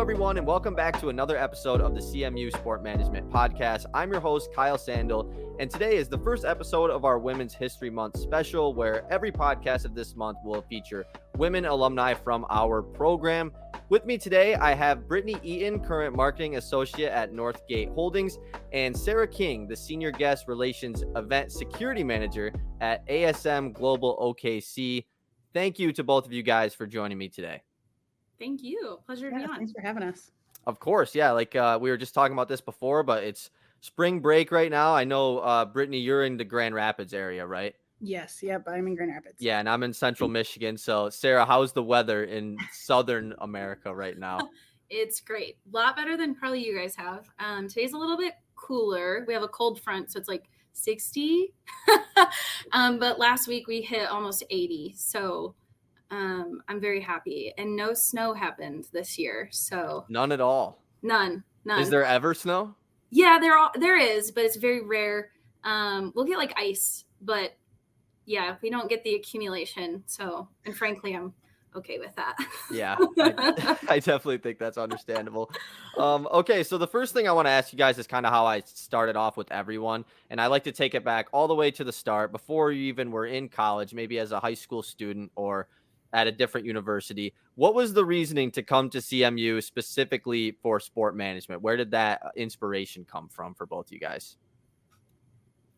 everyone, and welcome back to another episode of the CMU Sport Management Podcast. I'm your host, Kyle Sandel, and today is the first episode of our Women's History Month special, where every podcast of this month will feature women alumni from our program. With me today, I have Britani Eaton, current marketing associate at Northgate Holdings, and Sarah King, the senior guest relations event security manager at ASM Global OKC. Thank you to both of you guys for joining me today. Thank you. Pleasure to be on. Thanks for having us. Of course. Yeah. We were just talking about this before, but it's spring break right now. I know, Britani, you're in the Grand Rapids area, right? Yes. Yep. I'm in Grand Rapids. Yeah. And I'm in central Michigan. So Sarah, how's the weather in Southern America right now? It's great. A lot better than probably you guys have. Today's a little bit cooler. We have a cold front, so it's like 60. But last week we hit almost 80. So I'm very happy, and no snow happened this year. So None at all. None. Is there ever snow? Yeah, there is, but it's very rare. We'll get like ice, but yeah, we don't get the accumulation. So, and frankly, I'm okay with that. Yeah, I definitely think that's understandable. Okay, so the first thing I want to ask you guys is kind of how I started off with everyone. And I like to take it back all the way to the start, before you even were in college, maybe as a high school student or at a different university. What was the reasoning to come to CMU specifically for sport management? Where did that inspiration come from for both you guys?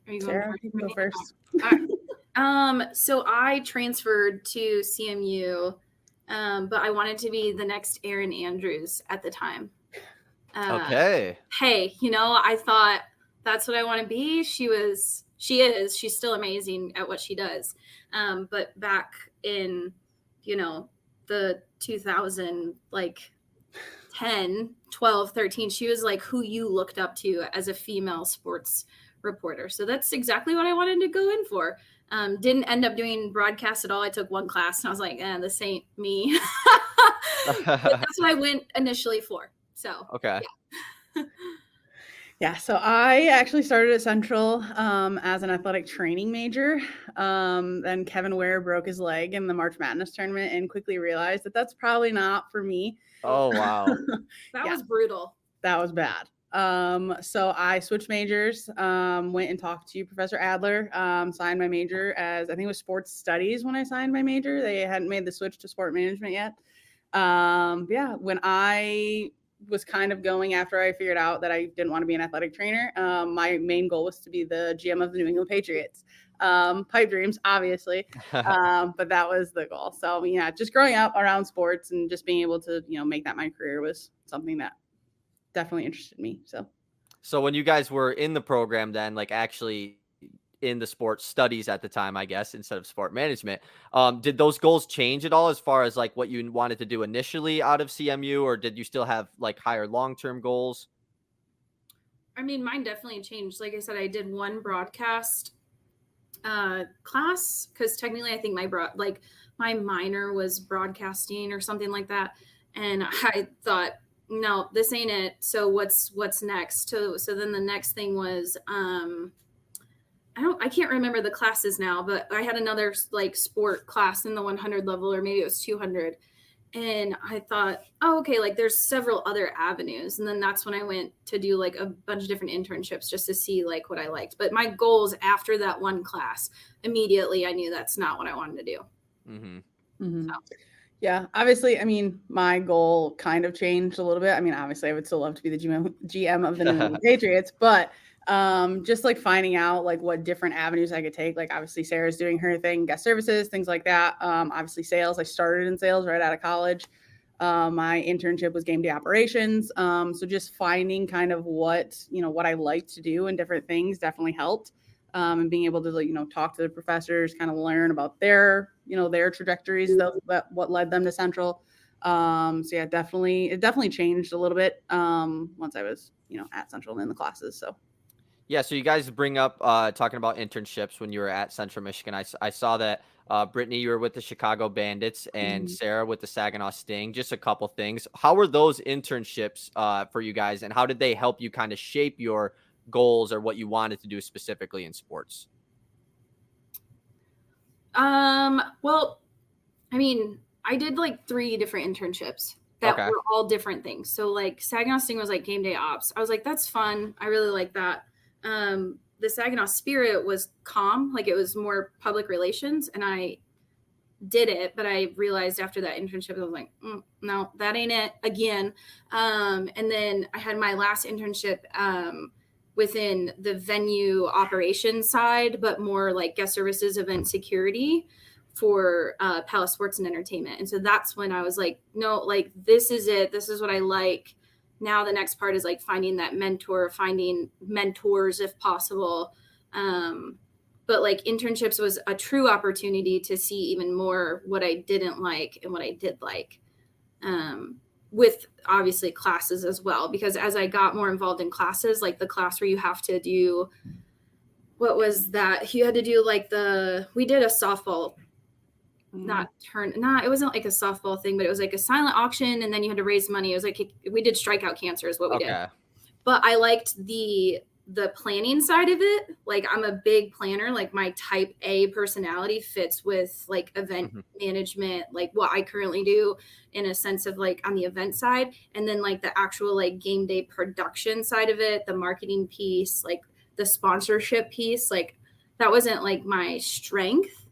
Are you Sarah, you can go first. All right. So I transferred to CMU, but I wanted to be the next Erin Andrews at the time. Okay. Hey, I thought that's what I want to be. She's still amazing at what she does. But back in, the 2000, 10, 12, 13, she was like who you looked up to as a female sports reporter. So that's exactly what I wanted to go in for. Didn't end up doing broadcast at all. I took one class and I was like, this ain't me. But that's what I went initially for. So, okay. Yeah. Yeah, so I actually started at Central as an athletic training major. Then Kevin Ware broke his leg in the March Madness tournament and quickly realized that that's probably not for me. Oh, wow. That was brutal. That was bad. So I switched majors, went and talked to Professor Adler, signed my major as, I think it was sports studies when I signed my major. They hadn't made the switch to sport management yet. When I was kind of going after I figured out that I didn't want to be an athletic trainer. My main goal was to be the GM of the New England Patriots. Pipe dreams, obviously, but that was the goal. So, just growing up around sports and just being able to, make that my career was something that definitely interested me. So when you guys were in the program then, actually in the sports studies at the time, I guess, instead of sport management, did those goals change at all as far as what you wanted to do initially out of CMU, or did you still have higher long-term goals? I mean, mine definitely changed. Like I said, I did one broadcast class because technically I think my minor was broadcasting or something like that. And I thought, no, this ain't it. So what's next? So then the next thing was, I can't remember the classes now, but I had another sport class in the 100 level, or maybe it was 200. And I thought, okay, there's several other avenues. And then that's when I went to do a bunch of different internships just to see what I liked. But my goals after that one class, immediately I knew that's not what I wanted to do. Mm-hmm. Mm-hmm. So. Yeah, obviously, my goal kind of changed a little bit. Obviously I would still love to be the GM of the New England Patriots, but just finding out what different avenues I could take. Obviously Sarah's doing her thing, guest services, things like that. Obviously sales. I started in sales right out of college. My internship was game day operations. So just finding kind of what I like to do and different things definitely helped. And being able to talk to the professors, kind of learn about their trajectories, what led them to Central. So yeah, it definitely changed a little bit once I was at Central and in the classes. So. Yeah, so you guys bring up talking about internships when you were at Central Michigan. I saw that Britani, you were with the Chicago Bandits, and Sarah with the Saginaw Sting. Just a couple things. How were those internships for you guys, and how did they help you kind of shape your goals or what you wanted to do specifically in sports? Well, I did 3 different internships. that were all different things. So like Saginaw Sting was like game day ops. I was like, that's fun. I really like that. The Saginaw Spirit was calm, like it was more public relations, and I did it, but I realized after that internship, I was like, no, that ain't it again. And then I had my last internship within the venue operations side, but more like guest services, event security for Palace Sports and Entertainment. And so that's when I was like, no, like this is it. This is what I like. Now the next part is like finding that mentor, finding mentors if possible. But like internships was a true opportunity to see even more what I didn't like and what I did like, with obviously classes as well. Because as I got more involved in classes, like the class where you have to do, what was that? You had to do like we did a softball, it wasn't like a softball thing, but it was like a silent auction, and then you had to raise money. It was like, we did strikeout cancer is what we did. But I liked the planning side of it. Like I'm a big planner, like my type A personality fits with like event management, like what I currently do in a sense of like on the event side. And then like the actual like game day production side of it, the marketing piece, like the sponsorship piece, like that wasn't like my strength.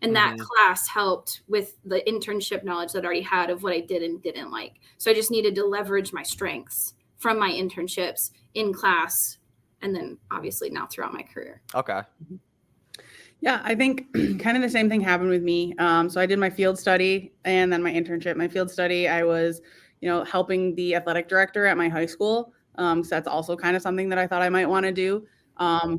And that class helped with the internship knowledge that I already had of what I did and didn't like. So I just needed to leverage my strengths from my internships in class, and then obviously now throughout my career. Okay. Yeah, I think kind of the same thing happened with me. So I did my field study and then my internship. My field study, I was, helping the athletic director at my high school. So that's also kind of something that I thought I might want to do.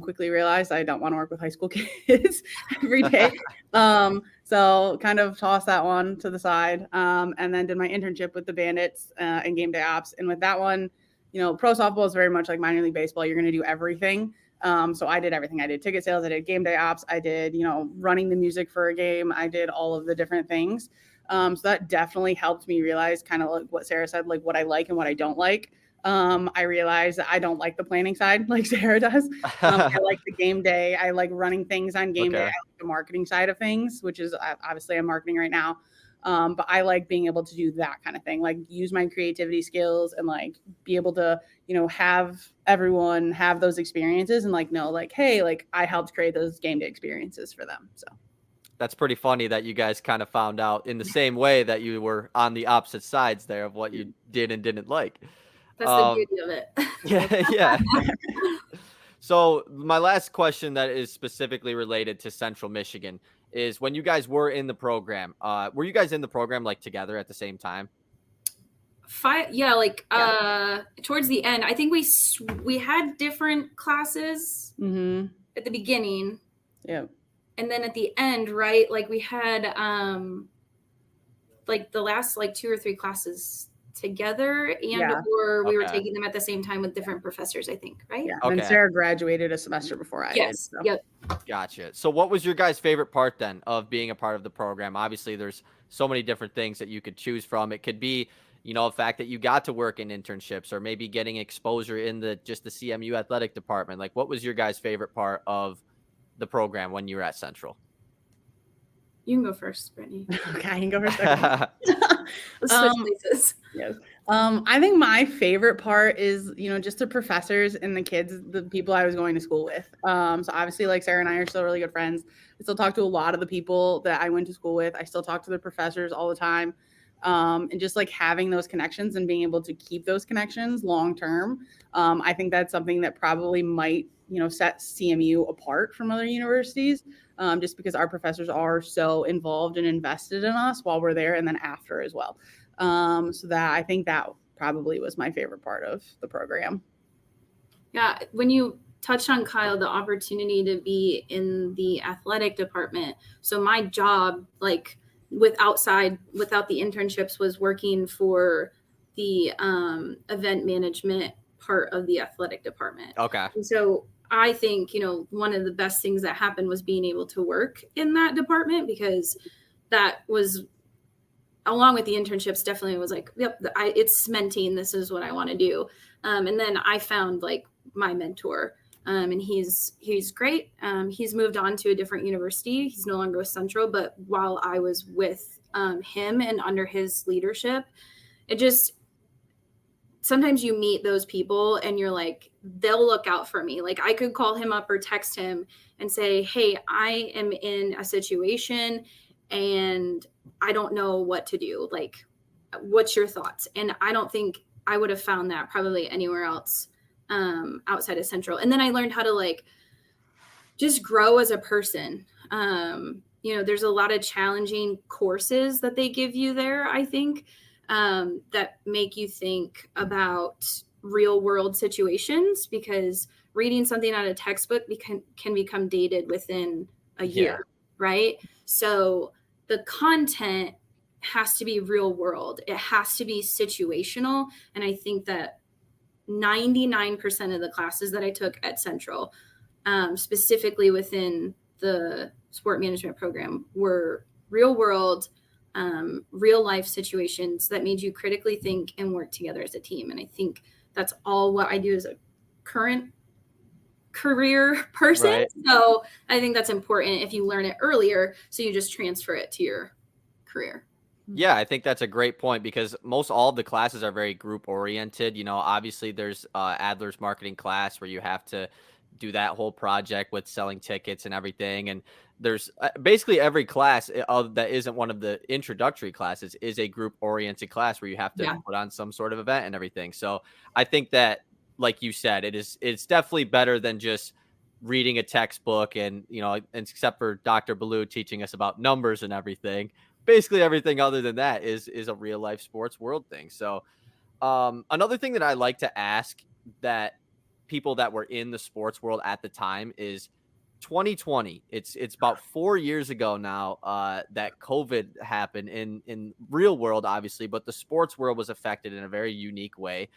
Quickly realized I don't want to work with high school kids every day. So kind of tossed that one to the side, and then did my internship with the Bandits and game day ops. And with that one, pro softball is very much like minor league baseball. You're going to do everything. So I did everything. I did ticket sales. I did game day ops. I did, running the music for a game. I did all of the different things. So that definitely helped me realize kind of like what Sarah said, like what I like and what I don't like. I realized that I don't like the planning side like Sarah does. I like the game day. I like running things on game day. I like the marketing side of things, which is obviously I'm marketing right now. But I like being able to do that kind of thing, like use my creativity skills and like be able to, have everyone have those experiences and like, know, like, hey, like I helped create those game day experiences for them. So that's pretty funny that you guys kind of found out in the same way that you were on the opposite sides there of what you did and didn't like. That's the beauty of it. Yeah. So my last question that is specifically related to Central Michigan is when you guys were in the program, were you guys in the program like together at the same time? Towards the end, I think we had different classes at the beginning. Yeah. And then at the end, right, like we had like the last like 2 or 3 classes together or we were taking them at the same time with different professors, I think, right? Yeah. And Sarah graduated a semester before I did. So. Yep. Gotcha. So what was your guys' favorite part then of being a part of the program? Obviously there's so many different things that you could choose from. It could be, the fact that you got to work in internships or maybe getting exposure in the CMU athletic department. Like what was your guys' favorite part of the program when you were at Central? You can go first, Brittany. Okay, I can go first. Let's switch places. Yes. I think my favorite part is, just the professors and the kids, the people I was going to school with. So obviously, like Sarah and I are still really good friends. I still talk to a lot of the people that I went to school with. I still talk to the professors all the time. And just like having those connections and being able to keep those connections long term. I think that's something that probably might, set CMU apart from other universities. Just because our professors are so involved and invested in us while we're there and then after as well. So that I think that probably was my favorite part of the program. Yeah. When you touched on, Kyle, the opportunity to be in the athletic department. So my job, like without the internships, was working for the event management part of the athletic department. Okay. And so I think, one of the best things that happened was being able to work in that department, because that was, along with the internships, definitely was like, yep, it's cementing. This is what I want to do. And then I found like my mentor, and he's great. He's moved on to a different university. He's no longer with Central, but while I was with him and under his leadership, it just, sometimes you meet those people and you're like, they'll look out for me. Like I could call him up or text him and say, hey, I am in a situation and I don't know what to do. Like, what's your thoughts? And I don't think I would have found that probably anywhere else outside of Central. And then I learned how to like just grow as a person. There's a lot of challenging courses that they give you there, I think, that make you think about real world situations, because reading something out of a textbook can become dated within a year, right? So the content has to be real world. It has to be situational. And I think that 99% of the classes that I took at Central, specifically within the sport management program, were real world, real life situations that made you critically think and work together as a team. And I think that's all what I do as a current career person. Right. So I think that's important if you learn it earlier, so you just transfer it to your career. Yeah, I think that's a great point, because most all of the classes are very group oriented. Obviously there's Adler's marketing class where you have to do that whole project with selling tickets and everything. And there's basically every class that isn't one of the introductory classes is a group oriented class where you have to put on some sort of event and everything. So I think that, like you said, it's definitely better than just reading a textbook and, except for Dr. Ballou teaching us about numbers and everything. Basically everything other than that is a real life sports world thing. So another thing that I like to ask that people that were in the sports world at the time is 2020. It's about 4 years ago now that COVID happened in real world, obviously, but the sports world was affected in a very unique way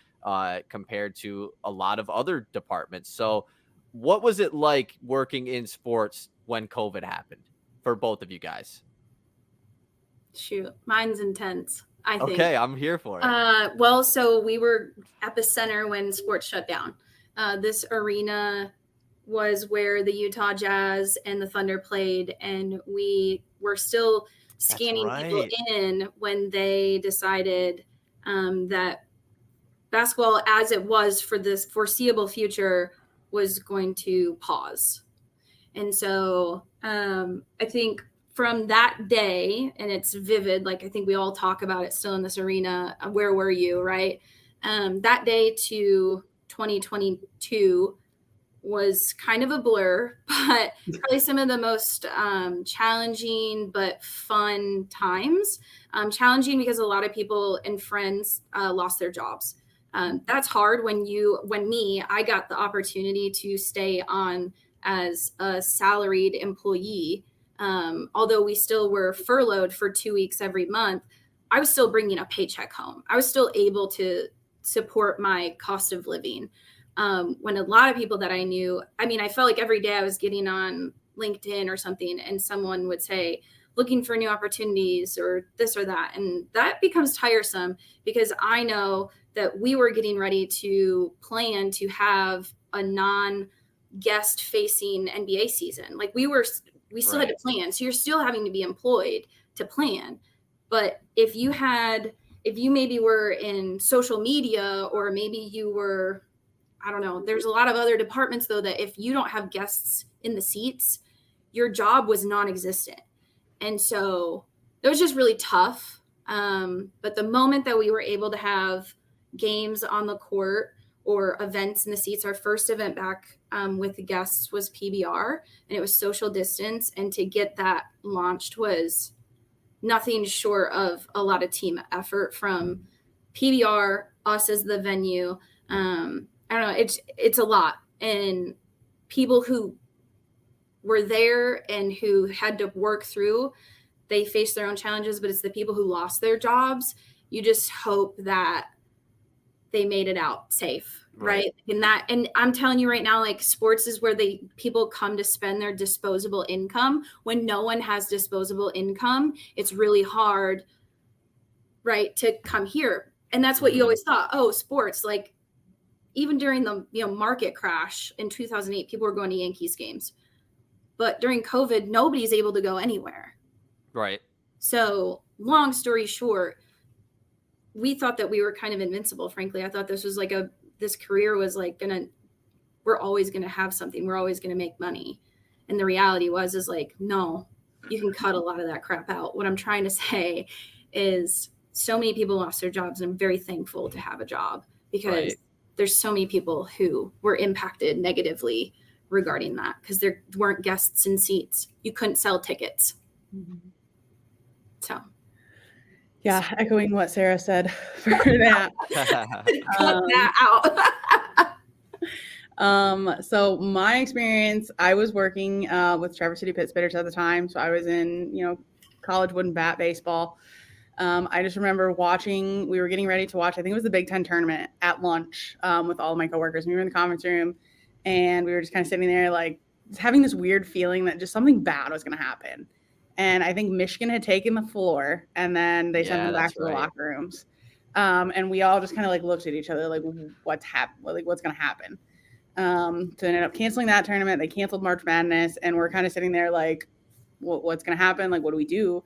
compared to a lot of other departments. So what was it like working in sports when COVID happened for both of you guys? Shoot, mine's intense, I think. Okay, I'm here for it. So we were epicenter when sports shut down. This arena was where the Utah Jazz and the Thunder played, and we were still scanning people in when they decided that basketball, as it was for this foreseeable future, was going to pause. And so I think from that day, and it's vivid, like I think we all talk about it still in this arena, where were you, right? That day to 2022 was kind of a blur, but probably some of the most challenging but fun times. Challenging because a lot of people and friends lost their jobs. That's hard when I got the opportunity to stay on as a salaried employee. Although we still were furloughed for 2 weeks every month, I was still bringing a paycheck home. I was still able to support my cost of living. When a lot of people that I knew, I felt like every day I was getting on LinkedIn or something and someone would say, looking for new opportunities or this or that. And that becomes tiresome, because I know that we were getting ready to plan to have a non-guest facing NBA season. Like we still had to plan. So you're still having to be employed to plan. But if you maybe were in social media, or maybe you were, I don't know, there's a lot of other departments though, that if you don't have guests in the seats, your job was non-existent. And so it was just really tough. But the moment that we were able to have games on the court or events in the seats, our first event back with the guests was PBR, and it was social distance. And to get that launched was nothing short of a lot of team effort from PBR, us as the venue. I don't know, it's a lot. And people who were there and who had to work through, they faced their own challenges, but it's the people who lost their jobs. You just hope that they made it out safe, right? And I'm telling you right now, like sports is where people come to spend their disposable income. When no one has disposable income, it's really hard, right, to come here. And that's what you always thought. Oh, sports, like even during the market crash in 2008, people were going to Yankees games. But during COVID, nobody's able to go anywhere. Right. So long story short, we thought that we were kind of invincible, frankly. I thought this was like this career was like we're always gonna have something. We're always gonna make money. And the reality is like, no, you can cut a lot of that crap out. What I'm trying to say is so many people lost their jobs, and I'm very thankful to have a job, because there's so many people who were impacted negatively regarding that, because there weren't guests in seats. You couldn't sell tickets. Mm-hmm. So. Yeah, echoing what Sarah said for that. Cut that out. So my experience, I was working with Traverse City Pit Spitters at the time. So I was in, college wooden bat baseball. I just remember we were getting ready to watch, I think it was the Big Ten tournament at lunch with all of my coworkers. We were in the conference room, and we were just kind of sitting there like having this weird feeling that just something bad was going to happen. And I think Michigan had taken the floor, and then they sent them back to the locker rooms. And we all just kind of like looked at each other like, what's going to happen? So they ended up canceling that tournament. They canceled March Madness, and we're kind of sitting there like, what's going to happen? Like, what do we do?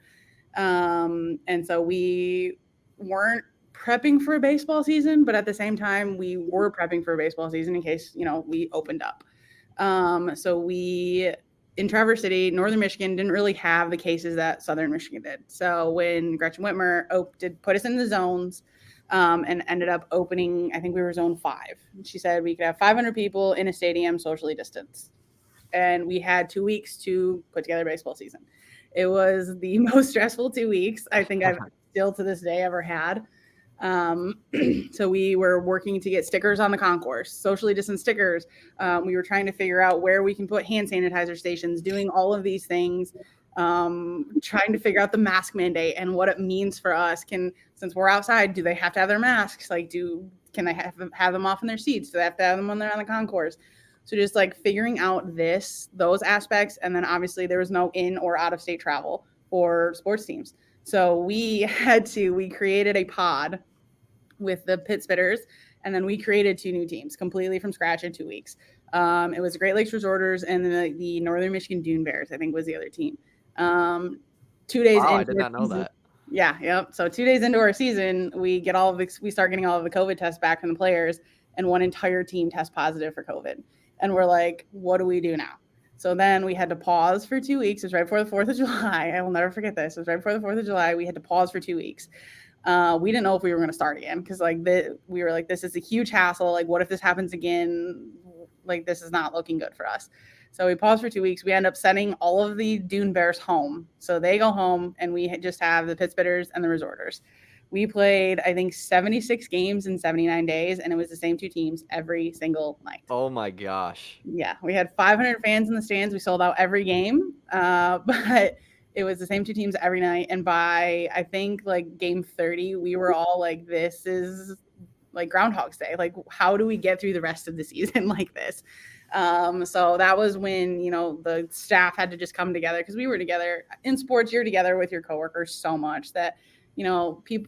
And so we weren't prepping for a baseball season, but at the same time, we were prepping for a baseball season in case, we opened up. So we, in Traverse City, Northern Michigan didn't really have the cases that Southern Michigan did. So when Gretchen Whitmer did put us in the zones, and ended up opening, I think we were zone 5. She said we could have 500 people in a stadium socially distanced. And we had 2 weeks to put together a baseball season. It was the most stressful 2 weeks I think I've still to this day ever had. So we were working to get stickers on the concourse, socially distanced stickers. We were trying to figure out where we can put hand sanitizer stations, doing all of these things, trying to figure out the mask mandate and what it means for us. Since we're outside, do they have to have their masks? Like, can they have them off in their seats? Do they have to have them when they're on the concourse? So just like figuring out those aspects. And then obviously there was no in or out of state travel for sports teams. So we created a pod with the Pit Spitters, and then we created 2 new teams completely from scratch in 2 weeks. It was Great Lakes Resorters and the Northern Michigan Dune Bears, I think, was the other team. 2 days into I did not know that. Yeah, yep. So 2 days into our season, we start getting all of the COVID tests back from the players, and one entire team tests positive for COVID. And we're like, what do we do now? So then we had to pause for 2 weeks. It was right before the 4th of July. I will never forget this. It was right before the 4th of July. We had to pause for 2 weeks. We didn't know if we were going to start again, because we were like, this is a huge hassle. Like, what if this happens again? Like, this is not looking good for us. So we paused for 2 weeks. We end up sending all of the Dune Bears home. So they go home, and we just have the Pit Spitters and the Resorters. We played, I think, 76 games in 79 days, and it was the same 2 teams every single night. Oh, my gosh. Yeah, we had 500 fans in the stands. We sold out every game, but it was the same 2 teams every night. And by, I think, like, game 30, we were all like, this is, like, Groundhog's Day. Like, how do we get through the rest of the season like this? So that was when, the staff had to just come together, because we were together. In sports, you're together with your coworkers so much that –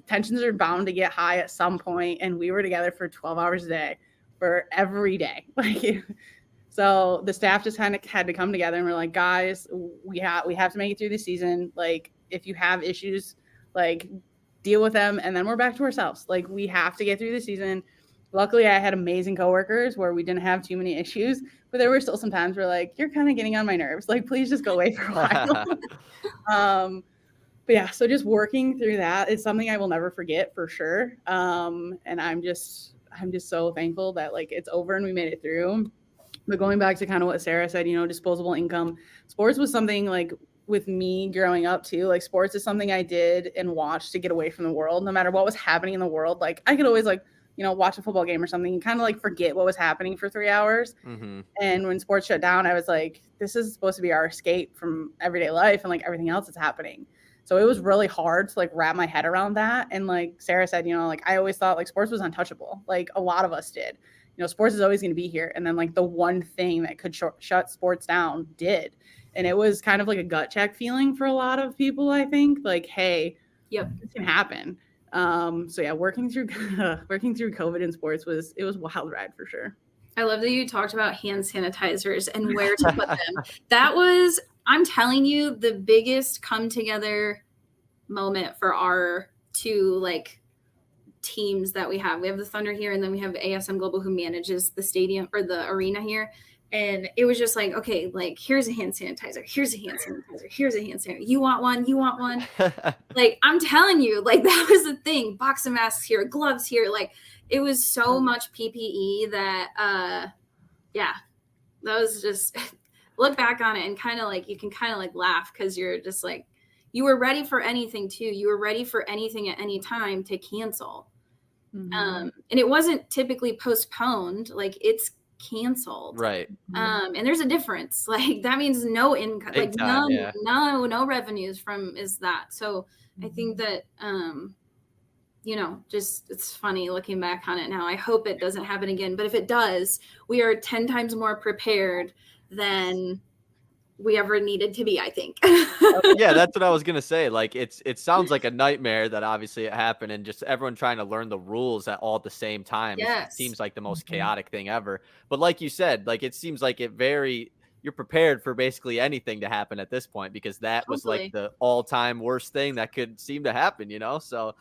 tensions are bound to get high at some point, and we were together for 12 hours a day for every day. So the staff just kind of had to come together, and we're like, guys, we have to make it through the season. Like, if you have issues, like, deal with them, and then we're back to ourselves. Like, we have to get through the season. Luckily, I had amazing coworkers where we didn't have too many issues, but there were still some times where, like, you're kind of getting on my nerves. Like, please just go away for a while. But yeah, so just working through that is something I will never forget for sure. And I'm just so thankful that, like, it's over and we made it through. But going back to kind of what Sarah said, disposable income, sports was something, like, with me growing up too. Like, sports is something I did and watched to get away from the world. No matter what was happening in the world, like, I could always, like, watch a football game or something and kind of, like, forget what was happening for 3 hours. Mm-hmm. And when sports shut down, I was like, this is supposed to be our escape from everyday life and, like, everything else that's happening. So it was really hard to, like, wrap my head around that. And like Sarah said, like, I always thought, like, sports was untouchable. Like, a lot of us did. Sports is always going to be here. And then, like, the one thing that could shut sports down did. And it was kind of like a gut check feeling for a lot of people, I think. Like, hey, yep, this can happen. So yeah, working through COVID in sports was a wild ride for sure. I love that you talked about hand sanitizers and where to put them. That was, I'm telling you, the biggest come together moment for our 2, like, teams that we have. We have the Thunder here, and then we have ASM Global who manages the stadium or the arena here. And it was just like, okay, like, here's a hand sanitizer, here's a hand sanitizer, here's a hand sanitizer. You want one? You want one? Like, I'm telling you, like, that was the thing. Box of masks here, gloves here. Like, it was so much PPE that, yeah, that was just look back on it and kind of like, you can kind of like laugh because you're just like, you were ready for anything too. You were ready for anything at any time to cancel. Mm-hmm. And it wasn't typically postponed. Like, it's canceled. Right. And there's a difference. Like, that means no income, Big like time, no revenues from is that. So I think that, you know, just, it's funny looking back on it now. I hope it doesn't happen again. But if it does, we are 10 times more prepared than we ever needed to be, I think. Yeah, that's what I was gonna say. Like, it sounds like a nightmare that obviously it happened, and just everyone trying to learn the rules at the same time. Yes. It seems like the most chaotic thing ever. But like you said, like, it seems like you're prepared for basically anything to happen at this point, because that was like the all-time worst thing that could seem to happen, you know? So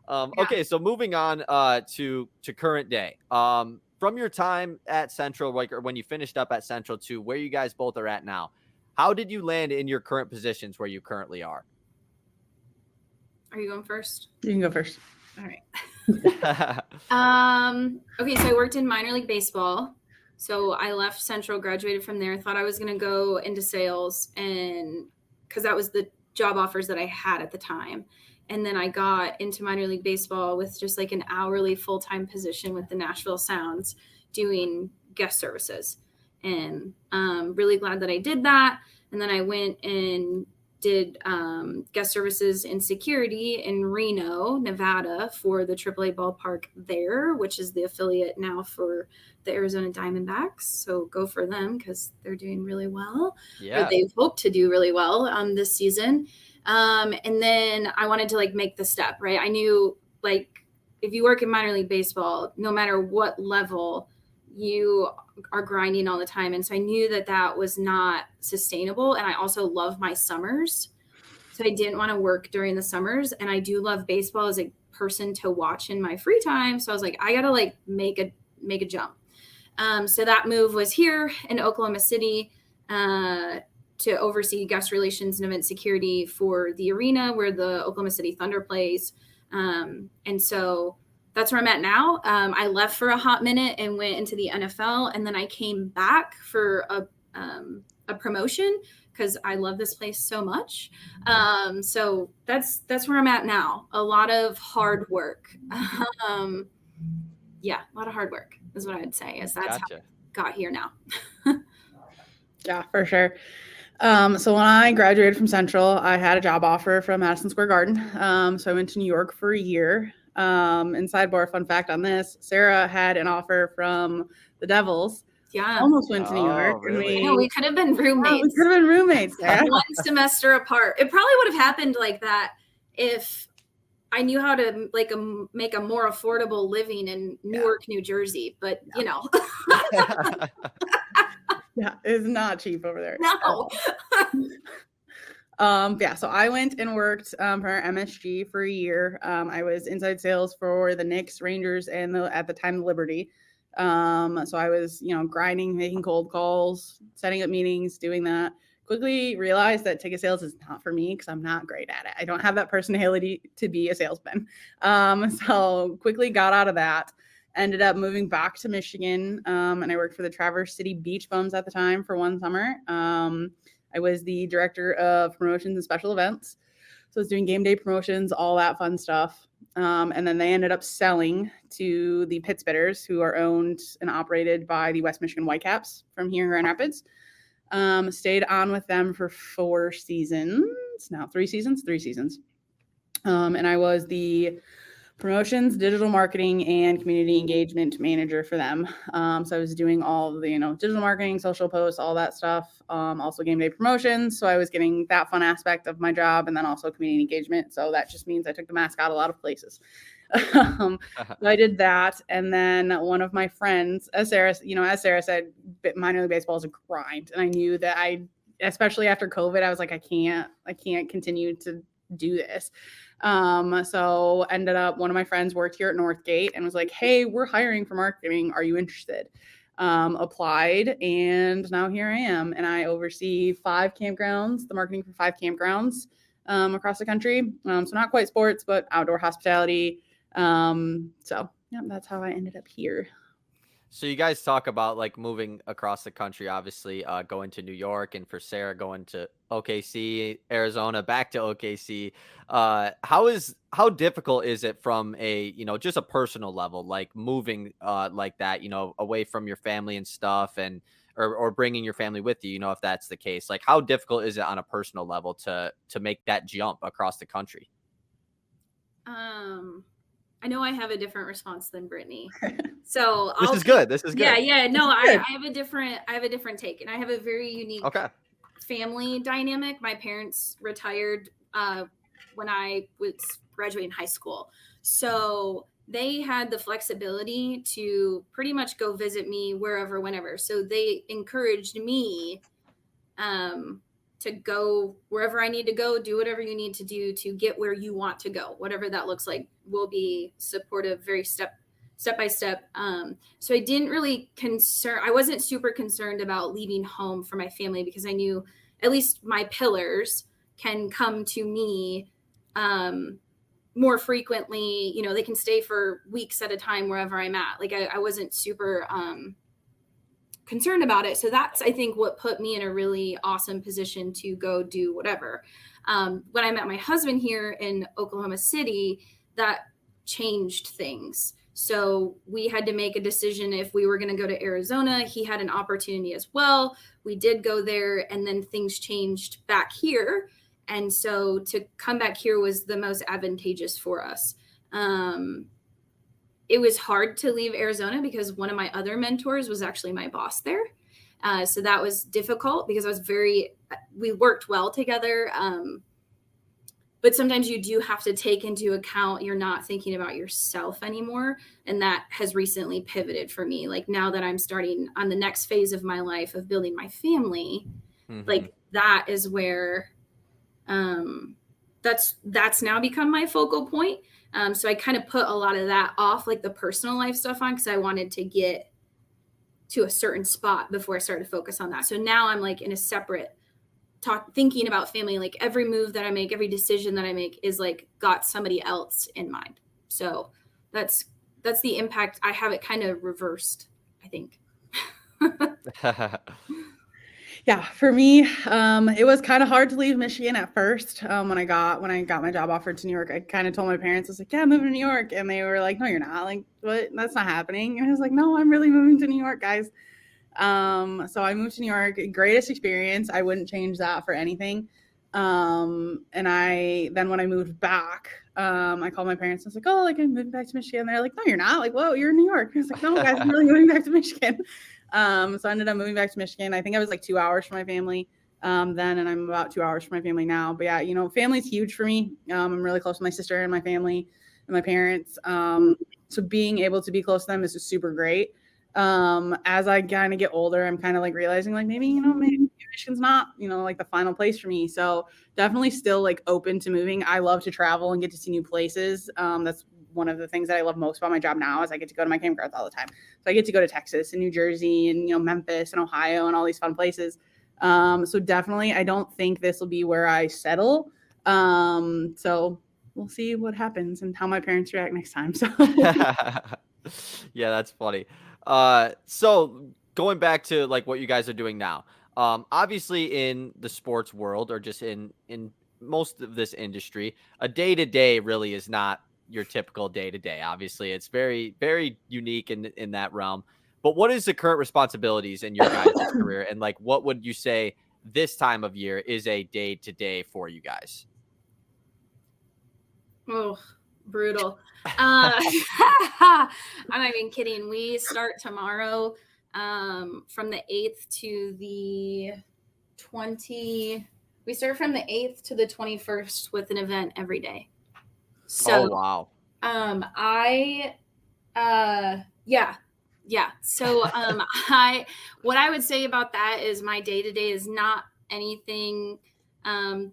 okay, so moving on to current day. From your time at Central, like, or when you finished up at Central, to where you guys both are at now, how did you land in your current positions where you currently are? Are you going first? You can go first. All right. Okay, so I worked in minor league baseball. So I left Central, graduated from there, thought I was going to go into sales, and because that was the job offers that I had at the time. And then I got into minor league baseball with just like an hourly full-time position with the Nashville Sounds doing guest services. And really glad that I did that. And then I went and did guest services in security in Reno, Nevada for the AAA ballpark there, which is the affiliate now for the Arizona Diamondbacks. So go for them because they're doing really well. Yeah. Or they've hoped to do really well this season. And then I wanted to like make the step, right? I knew like if you work in minor league baseball, no matter what level, you are grinding all the time. And so I knew that that was not sustainable. And I also love my summers. So I didn't want to work during the summers. And I do love baseball as a person to watch in my free time. So I was like, I got to like make a jump. So that move was here in Oklahoma City to oversee guest relations and event security for the arena where the Oklahoma City Thunder plays. And so that's where I'm at now. I left for a hot minute and went into the NFL, and then I came back for a promotion because I love this place so much. So that's where I'm at now. A lot of hard work. Yeah, a lot of hard work is what I'd say. Is that's how I got here now. Yeah, for sure. So when I graduated from Central, I had a job offer from Madison Square Garden. So I went to New York for a year. And sidebar fun fact on this, Sarah had an offer from the Devils. Yeah. Almost went to New York. Really? And we could have been roommates. Yeah, we could have been roommates. Sarah. One semester apart. It probably would have happened like that if I knew how to like make a more affordable living in Newark, New Jersey. But you know. Yeah, it's not cheap over there. No. Yeah, so I went and worked for MSG for a year. I was inside sales for the Knicks, Rangers, and at the time the Liberty. So I was, grinding, making cold calls, setting up meetings, doing that. Quickly realized that ticket sales is not for me because I'm not great at it. I don't have that personality to be a salesman. So quickly got out of that. Ended up moving back to Michigan, and I worked for the Traverse City Beach Bums at the time for one summer. I was the director of promotions and special events. So I was doing game day promotions, all that fun stuff. And then they ended up selling to the Pittsburghers, who are owned and operated by the West Michigan Whitecaps from here in Grand Rapids. Stayed on with them for 4 seasons. Now 3 seasons. And I was the promotions, digital marketing, and community engagement manager for them. So I was doing all the, digital marketing, social posts, all that stuff. Also game day promotions. So I was getting that fun aspect of my job, and then also community engagement. So that just means I took the mask out a lot of places. So I did that. And then one of my friends, as Sarah said, minor league baseball is a grind. And I knew that especially after COVID, I was like, I can't continue to do this. So ended up, one of my friends worked here at Northgate and was like, hey, we're hiring for marketing. Are you interested? Applied, and now here I am. And I oversee 5 campgrounds, the marketing for 5 campgrounds across the country. So not quite sports, but outdoor hospitality. So yeah, that's how I ended up here. So you guys talk about like moving across the country, obviously going to New York, and for Sarah going to OKC, Arizona, back to OKC. How difficult is it from a, just a personal level, like moving like that, away from your family and stuff, and or bringing your family with you, if that's the case? Like, how difficult is it on a personal level to make that jump across the country? I know I have a different response than Brittany. So This is good. This is good. Yeah. No, I have a different take, and I have a very unique family dynamic. My parents retired when I was graduating high school. So they had the flexibility to pretty much go visit me wherever, whenever. So they encouraged me to go wherever I need to go, do whatever you need to do to get where you want to go, whatever that looks like. We'll be supportive, very step by step. So I didn't really I wasn't super concerned about leaving home for my family, because I knew at least my pillars can come to me more frequently. They can stay for weeks at a time wherever I'm at. Like I wasn't super concerned about it. So that's, I think, what put me in a really awesome position to go do whatever. When I met my husband here in Oklahoma City, that changed things. So we had to make a decision if we were going to go to Arizona. He had an opportunity as well. We did go there, and then things changed back here. And so to come back here was the most advantageous for us. It was hard to leave Arizona because one of my other mentors was actually my boss there. So that was difficult because we worked well together. But sometimes you do have to take into account you're not thinking about yourself anymore. And that has recently pivoted for me. Like now that I'm starting on the next phase of my life of building my family, like that is where that's now become my focal point. So I kind of put a lot of that off, like the personal life stuff on, because I wanted to get to a certain spot before I started to focus on that. So now I'm like in a separate thinking about family. Like every move that I make, every decision that I make is like got somebody else in mind. So that's the impact. I have it kind of reversed, I think. Yeah, for me, it was kind of hard to leave Michigan at first. When I got my job offered to New York, I kind of told my parents, I was like, yeah, I'm moving to New York. And they were like, no, you're not. Like, what? That's not happening. And I was like, no, I'm really moving to New York, guys. So I moved to New York, greatest experience. I wouldn't change that for anything. And when I moved back, I called my parents. I was like, oh, like I'm moving back to Michigan. They're like, no, you're not. Like, whoa, you're in New York. I was like, no, guys, I'm really moving back to Michigan. So I ended up moving back to Michigan. I think I was like 2 hours from my family then, and I'm about 2 hours from my family now. But yeah, family's huge for me. I'm really close to my sister and my family and my parents. So being able to be close to them is just super great. As I kind of get older, I'm kind of like realizing like maybe Michigan's not, like the final place for me. So definitely still like open to moving. I love to travel and get to see new places. That's one of the things that I love most about my job now is I get to go to my campgrounds all the time. So I get to go to Texas and New Jersey and, Memphis and Ohio and all these fun places. So definitely, I don't think this will be where I settle. So we'll see what happens and how my parents react next time. So yeah, that's funny. So going back to like what you guys are doing now, obviously in the sports world or just in most of this industry, a day-to-day really is not your typical day-to-day. Obviously it's very, very unique in that realm, but what is the current responsibilities in your guys' career? And like, what would you say this time of year is a day-to-day for you guys? Oh, brutal. I'm not even kidding. We start tomorrow from the 8th to the 20th. We start from the 8th to the 21st with an event every day. So, wow. Yeah. So, what I would say about that is my day-to-day is not anything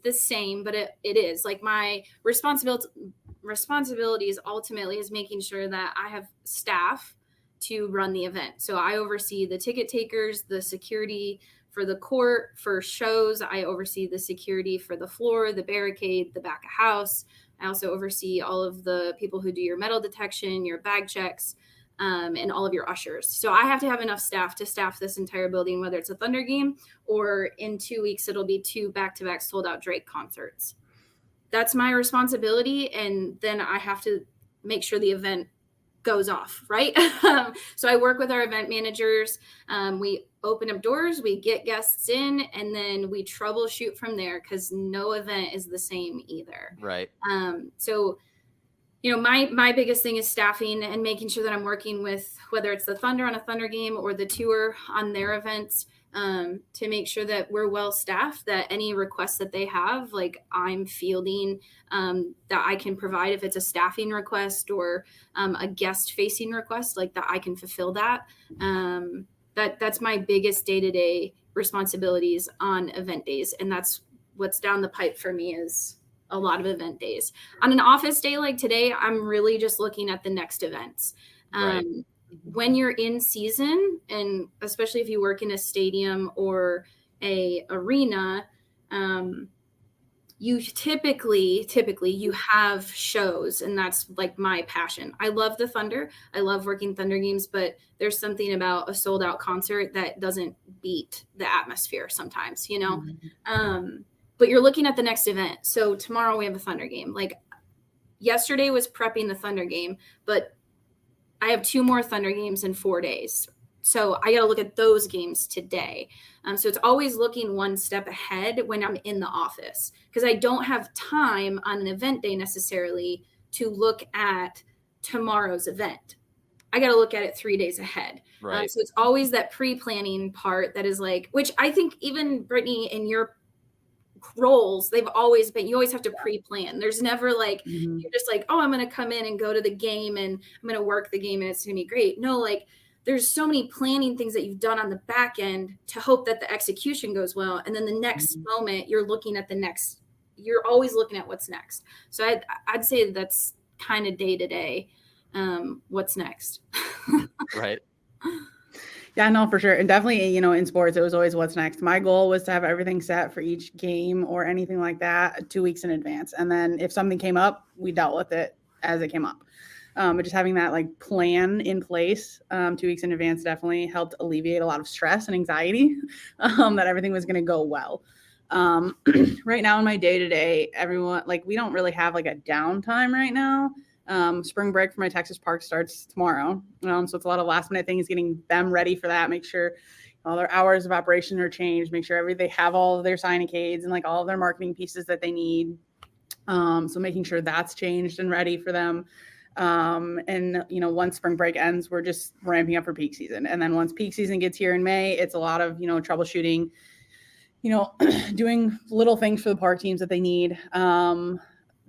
the same, but it is like my responsibilities ultimately is making sure that I have staff to run the event. So I oversee the ticket takers, the security for the court, for shows. I oversee the security for the floor, the barricade, the back of house. I also oversee all of the people who do your metal detection, your bag checks, and all of your ushers. So I have to have enough staff to staff this entire building, whether it's a Thunder game or in 2 weeks, it'll be 2 back-to-back sold out Drake concerts. That's my responsibility. And then I have to make sure the event goes off, right? So I work with our event managers. We open up doors, we get guests in, and then we troubleshoot from there because no event is the same either. Right. So, you know, my biggest thing is staffing and making sure that I'm working with whether it's the Thunder on a Thunder game or the Tour on their events, to make sure that we're well staffed, that any requests that they have, like I'm fielding, that I can provide. If it's a staffing request or a guest facing request, like that I can fulfill that. That's my biggest day-to-day responsibilities on event days. And that's what's down the pipe for me is a lot of event days. On an office day like today, I'm really just looking at the next events. Right. When you're in season, and especially if you work in a stadium or a arena, you typically you have shows, and that's like my passion. I love the Thunder. I love working Thunder games, but there's something about a sold out concert that doesn't beat the atmosphere sometimes, you know? But you're looking at the next event. So tomorrow we have a Thunder game. Like yesterday was prepping the Thunder game, but I have 2 more Thunder games in 4 days. So I got to look at those games today. So it's always looking one step ahead when I'm in the office, because I don't have time on an event day necessarily to look at tomorrow's event. I got to look at it 3 days ahead. Right. So it's always that pre-planning part that is like, which I think even Britani in your roles, they've always been, you always have to pre-plan. There's never like, you're just like, oh, I'm going to come in and go to the game and I'm going to work the game and it's going to be great. No, like there's so many planning things that you've done on the back end to hope that the execution goes well. And then the next moment you're looking at you're always looking at what's next. So I'd say that's kind of day to day. What's next? Right. Yeah, no, for sure. And definitely, you know, in sports, it was always what's next. My goal was to have everything set for each game or anything like that 2 weeks in advance. And then if something came up, we dealt with it as it came up. But just having that like plan in place 2 weeks in advance definitely helped alleviate a lot of stress and anxiety that everything was going to go well. Right now in my day-to-day, everyone, like we don't really have like a downtime right now. Spring break for my Texas park starts tomorrow. So it's a lot of last minute things, getting them ready for that, make sure all their hours of operation are changed, make sure they have all of their signicades and like all of their marketing pieces that they need. So making sure that's changed and ready for them. And you know, once spring break ends, we're just ramping up for peak season. And then once peak season gets here in May, it's a lot of, you know, troubleshooting, you know, doing little things for the park teams that they need.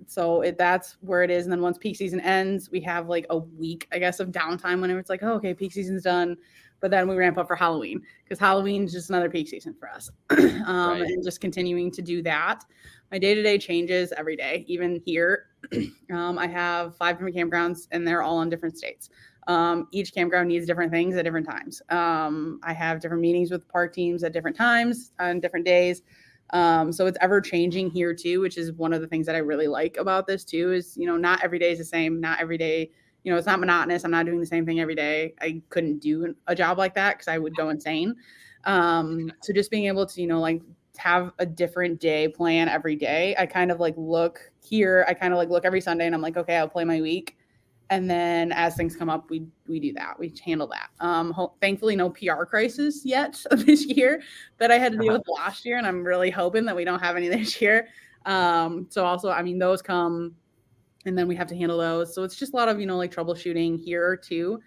So that's where it is. And then once peak season ends, we have like a week, I guess, of downtime whenever it's like, oh, okay, peak season's done. But then we ramp up for Halloween because Halloween's just another peak season for us. Right. And just continuing to do that. My day-to-day changes every day, even here. I have 5 different campgrounds and they're all in different states. Each campground needs different things at different times. I have different meetings with park teams at different times on different days. So it's ever changing here too, which is one of the things that I really like about this too, is, you know, not every day is the same. Not every day, you know, it's not monotonous. I'm not doing the same thing every day. I couldn't do a job like that because I would go insane. So just being able to, you know, like have a different day plan every day. I kind of like look here. I kind of like look every Sunday and I'm like, okay, I'll play my week. And then as things come up, we do that. We handle that. Thankfully, no PR crisis yet this year that I had to deal with last year. And I'm really hoping that we don't have any this year. So also, I mean, those come and then we have to handle those. So it's just a lot of, you know, like troubleshooting here too.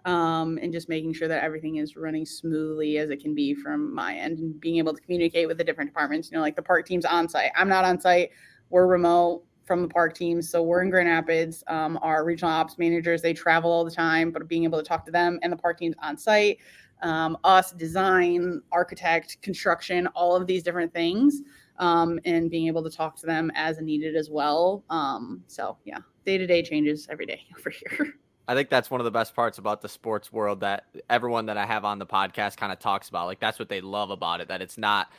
And just making sure that everything is running smoothly as it can be from my end and being able to communicate with the different departments, you know, like the park team's on site. I'm not on site. We're remote from the park teams. So we're in Grand Rapids. Our regional ops managers, they travel all the time, but being able to talk to them and the park teams on site, us, design, architect, construction, all of these different things. and being able to talk to them as needed as well. So yeah, day-to-day changes every day over here. I think that's one of the best parts about the sports world that everyone that I have on the podcast kind of talks about. Like, that's what they love about it, that it's not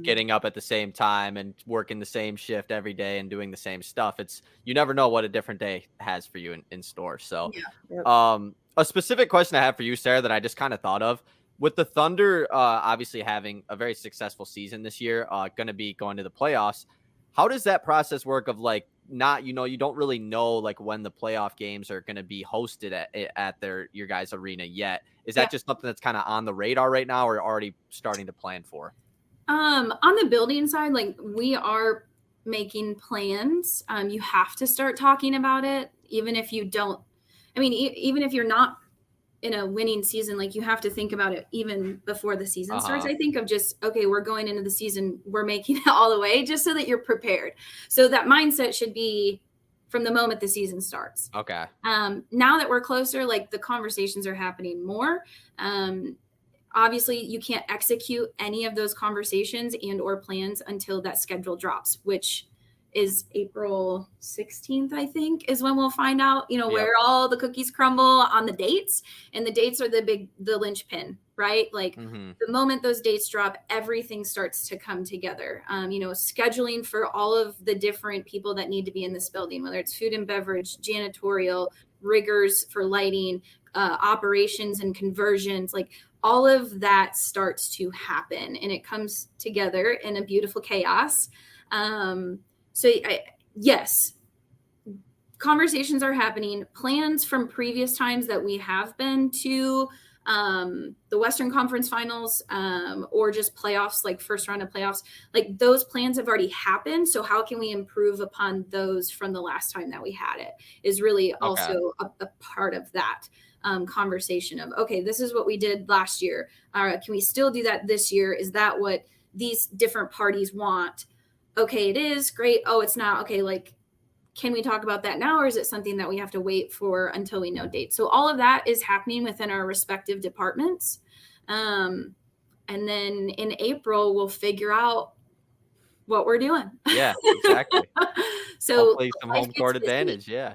getting up at the same time and working the same shift every day and doing the same stuff. It's, you never know what a different day has for you in store. So, a specific question I have for you, Sarah, that I just kind of thought of, with the Thunder, obviously having a very successful season this year, going to be going to the playoffs. How does that process work of like, not, you don't really know like when the playoff games are going to be hosted at your guys' arena yet? Is that just something that's kind of on the radar right now, or already starting to plan for? On the building side, like, we are making plans. You have to start talking about it, even if you don't. I mean, even if you're not in a winning season, like, you have to think about it even before the season starts. I think of just, okay, we're going into the season, we're making it all the way, just so that you're prepared. So that mindset should be from the moment the season starts. Okay. Now that we're closer, like, the conversations are happening more. Obviously, you can't execute any of those conversations and or plans until that schedule drops, which is April 16th, I think, is when we'll find out, where all the cookies crumble on the dates. And the dates are the linchpin, right? Like, the moment those dates drop, everything starts to come together. Scheduling for all of the different people that need to be in this building, whether it's food and beverage, janitorial, riggers for lighting, operations and conversions, like, all of that starts to happen, and it comes together in a beautiful chaos. Yes, conversations are happening. Plans from previous times that we have been to the Western Conference Finals, or just playoffs, like first round of playoffs, like, those plans have already happened. So how can we improve upon those from the last time that we had it, is really also a part of that conversation of, okay, this is what we did last year. Can we still do that this year? Is that what these different parties want? Okay, it is great. Oh, it's not. Okay, like, can we talk about that now, or is it something that we have to wait for until we know dates? So all of that is happening within our respective departments. And then in April, we'll figure out what we're doing. Yeah, exactly. So hopefully some home court advantage. Yeah.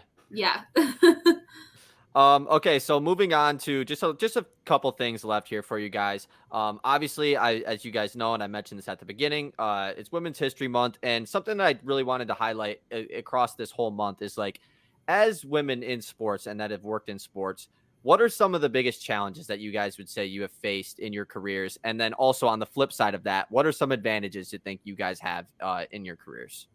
Okay, so moving on to just a couple things left here for you guys. Obviously, as you guys know, and I mentioned this at the beginning, it's Women's History Month, and something that I really wanted to highlight across this whole month is, like, as women in sports and that have worked in sports, what are some of the biggest challenges that you guys would say you have faced in your careers? And then also on the flip side of that, what are some advantages you think you guys have in your careers?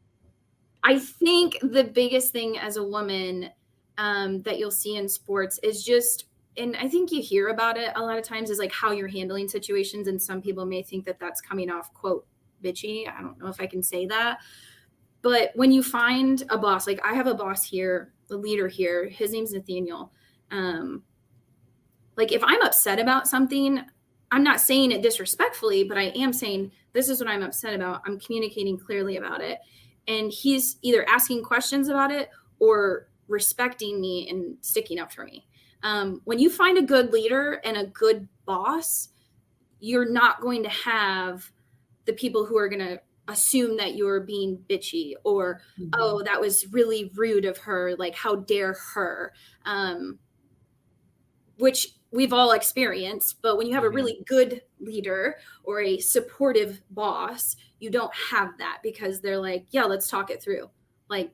I think the biggest thing as a woman that you'll see in sports is just, and I think you hear about it a lot of times, is like how you're handling situations. And some people may think that that's coming off, quote, bitchy. I don't know if I can say that. But when you find a boss, like, I have a boss here, a leader here, his name's Nathaniel. Like, if I'm upset about something, I'm not saying it disrespectfully, but I am saying, this is what I'm upset about. I'm communicating clearly about it. And he's either asking questions about it or respecting me and sticking up for me. When you find a good leader and a good boss, you're not going to have the people who are going to assume that you're being bitchy or, oh, that was really rude of her. Like, how dare her? Which we've all experienced. But when you have a really good leader or a supportive boss, you don't have that, because they're like, yeah, let's talk it through. Like,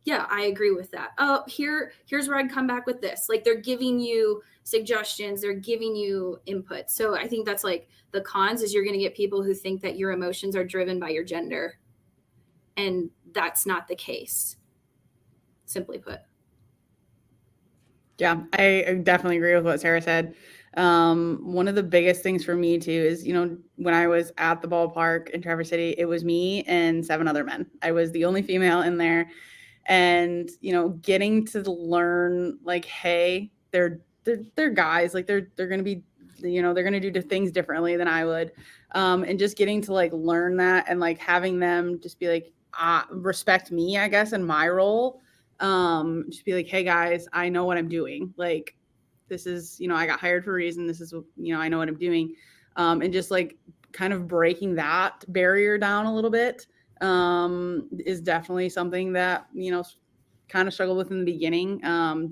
yeah, I agree with that. Oh, here's where I'd come back with this. Like, they're giving you suggestions, they're giving you input. So I think that's, like, the cons is you're going to get people who think that your emotions are driven by your gender. And that's not the case, simply put. Yeah, I definitely agree with what Sarah said. One of the biggest things for me too is, when I was at the ballpark in Traverse City, it was me and 7 other men. I was the only female in there. And, getting to learn, like, hey, they're guys, like, they're going to be, they're going to do things differently than I would. And just getting to, like, learn that, and, like, having them just be like, respect me, I guess, in my role. Just be like, hey guys, I know what I'm doing. Like, this is, I got hired for a reason. This is, I know what I'm doing. And just, like, kind of breaking that barrier down a little bit is definitely something that, kind of struggled with in the beginning.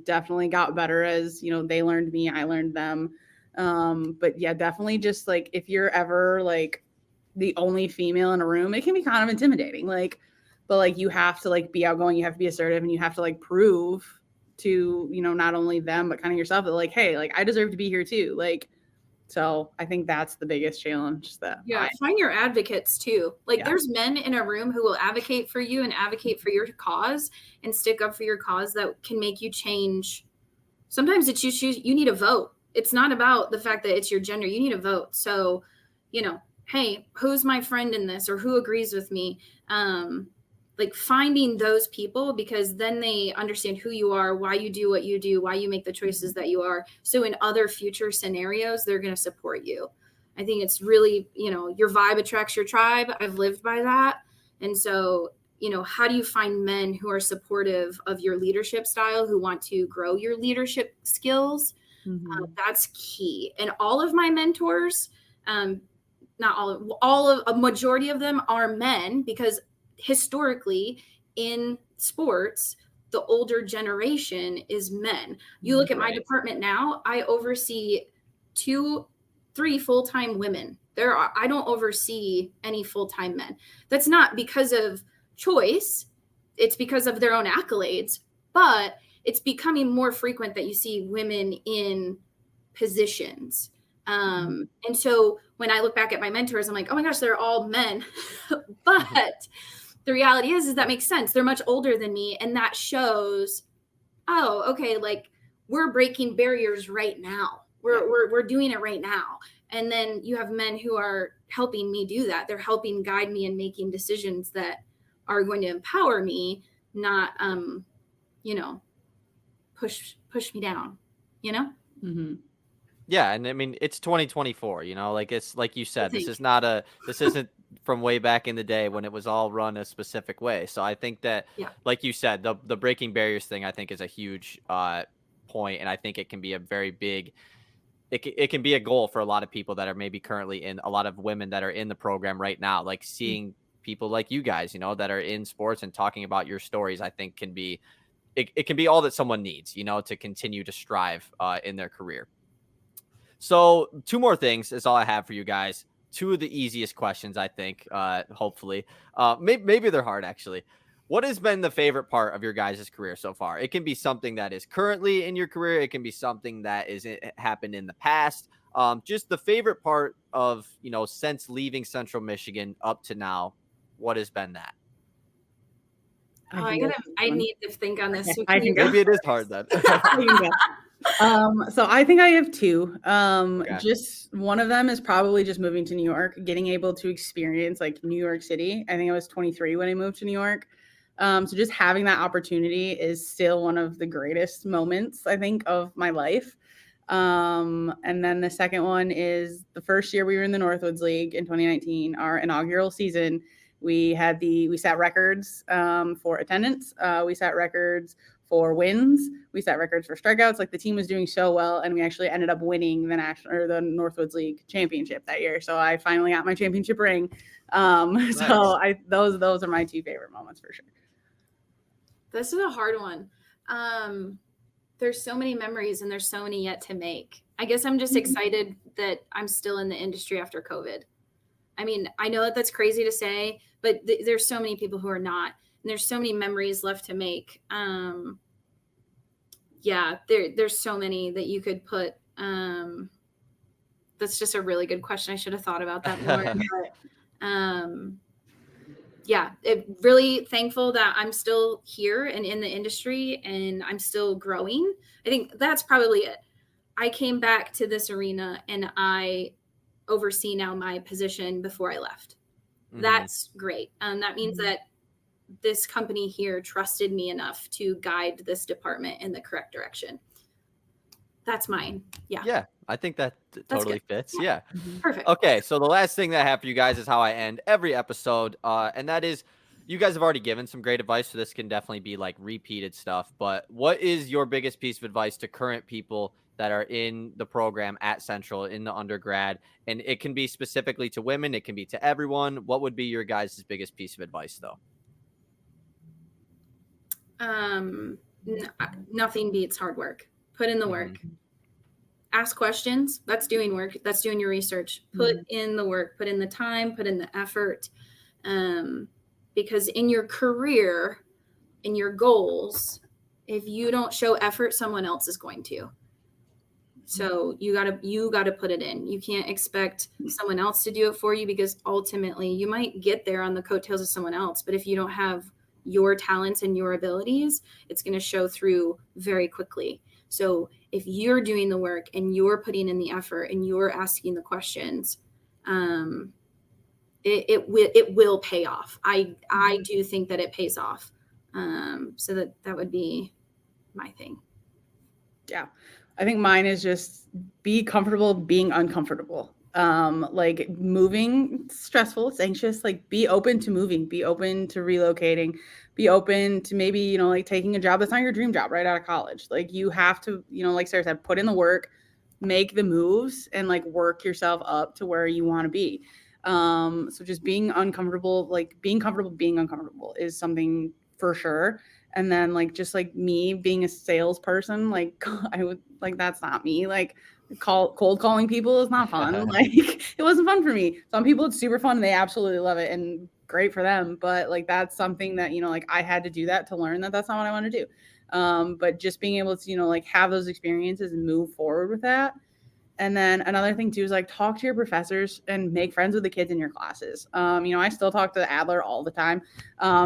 Definitely got better as, they learned me, I learned them. But yeah, definitely just like, if you're ever like the only female in a room, it can be kind of intimidating. Like, but like, you have to like be outgoing, you have to be assertive, and you have to like prove to, not only them, but kind of yourself that like, hey, like I deserve to be here too. Like, so I think that's the biggest challenge that find your advocates too. Like there's men in a room who will advocate for you and advocate for your cause and stick up for your cause that can make you change. Sometimes it's you need a vote. It's not about the fact that it's your gender. You need a vote. So, hey, who's my friend in this, or who agrees with me? Like finding those people, because then they understand who you are, why you do what you do, why you make the choices that you are. So in other future scenarios, they're going to support you. I think it's really, your vibe attracts your tribe. I've lived by that. And so, how do you find men who are supportive of your leadership style, who want to grow your leadership skills? That's key. And all of my mentors, not all of a majority of them are men, because historically in sports, the older generation is men. You look at my department now, I oversee 2-3 full-time women. I don't oversee any full-time men. That's not because of choice. It's because of their own accolades, but it's becoming more frequent that you see women in positions. And so when I look back at my mentors, I'm like, oh my gosh, they're all men. But the reality is that makes sense. They're much older than me. And that shows, oh, okay, like we're breaking barriers right now. We're doing it right now. And then you have men who are helping me do that. They're helping guide me in making decisions that are going to empower me, not, push me down, Yeah, and I mean it's 2024, like it's like you said, this isn't from way back in the day when it was all run a specific way. So I think that, like you said, the breaking barriers thing, I think is a huge point, and I think it can be a very big. It can be a goal for a lot of people that are maybe currently in, a lot of women that are in the program right now, like seeing people like you guys, that are in sports and talking about your stories. I think it can be all that someone needs, to continue to strive in their career. So 2 more things is all I have for you guys. 2 of the easiest questions, I think, hopefully. Maybe they're hard, actually. What has been the favorite part of your guys' career so far? It can be something that is currently in your career. It can be something that happened in the past. Just the favorite part of, since leaving Central Michigan up to now, what has been that? I need to think on this. Maybe it is hard then. So I think I have 2. Just one of them is probably just moving to New York, getting able to experience like New York City. I think I was 23 when I moved to New York. So just having that opportunity is still one of the greatest moments, I think, of my life. And then the second one is the first year we were in the Northwoods League in 2019, our inaugural season. We set records for attendance. We set records for wins. We set records for strikeouts. Like the team was doing so well, and we actually ended up winning the Northwoods League championship that year. So I finally got my championship ring. Nice. So those are my 2 favorite moments for sure. This is a hard one. There's so many memories and there's so many yet to make. I guess I'm just excited that I'm still in the industry after COVID. I mean, I know that that's crazy to say, but there's so many people who are not, and there's so many memories left to make. There's so many that you could put. That's just a really good question. I should have thought about that more. Really thankful that I'm still here and in the industry, and I'm still growing. I think that's probably it. I came back to this arena and I oversee now my position before I left. That's great. That means that this company here trusted me enough to guide this department in the correct direction. That's mine. Yeah. I think that totally fits. Yeah. Perfect. Okay. So the last thing that I have for you guys is how I end every episode. And that is, you guys have already given some great advice. So this can definitely be like repeated stuff, but what is your biggest piece of advice to current people that are in the program at Central in the undergrad? And it can be specifically to women, it can be to everyone. What would be your guys' biggest piece of advice, though? Nothing beats hard work. Put in the work. Ask questions. That's doing work. That's doing your research. Put in the work. Put in the time. Put in the effort. Because in your career, in your goals, if you don't show effort, someone else is going to. So you gotta put it in. You can't expect someone else to do it for you, because ultimately you might get there on the coattails of someone else. But if you don't have your talents and your abilities, it's going to show through very quickly. So if you're doing the work and you're putting in the effort and you're asking the questions, it will pay off. I do think that it pays off. So that would be my thing. Yeah. I think mine is just be comfortable being uncomfortable. Like moving, stressful, it's anxious, like be open to moving, be open to relocating, be open to maybe, you know, like taking a job that's not your dream job right out of college. Like you have to, you know, like Sarah said, put in the work, make the moves, and like work yourself up to where you want to be. So just being uncomfortable, like being comfortable being uncomfortable is something for sure. And then like just like me being a salesperson, like I would like that's not me. Like cold calling people is not fun. Like it wasn't fun for me. Some people it's super fun and they absolutely love it and great for them. But like that's something that, you know, like I had to do that to learn that that's not what I want to do. But just being able to, you know, like have those experiences and move forward with that. And then another thing too is like talk to your professors and make friends with the kids in your classes. You know, I still talk to Adler all the time.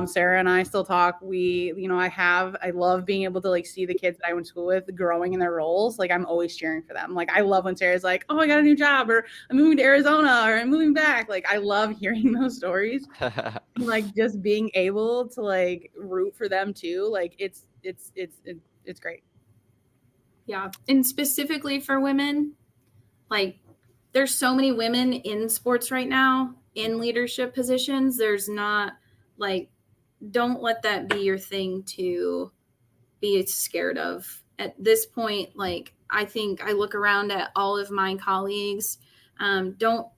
Sarah and I still talk. I love being able to like see the kids that I went to school with growing in their roles. Like I'm always cheering for them. Like I love when Sarah's like, oh, I got a new job, or I'm moving to Arizona, or I'm moving back. Like I love hearing those stories. Like just being able to like root for them too. Like it's great. Yeah. And specifically for women, like there's so many women in sports right now in leadership positions. There's not like, don't let that be your thing to be scared of at this point. Like, I think I look around at all of my colleagues. Don't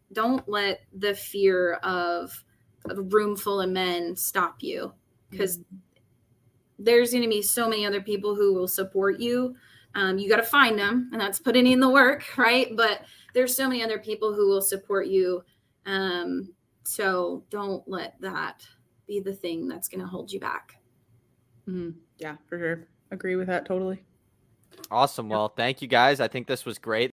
let the fear of a room full of men stop you, because there's going to be so many other people who will support you. You got to find them, and that's putting in the work, right? But there's so many other people who will support you. So don't let that be the thing that's going to hold you back. Yeah, for sure. Agree with that totally. Awesome. Well, thank you guys. I think this was great.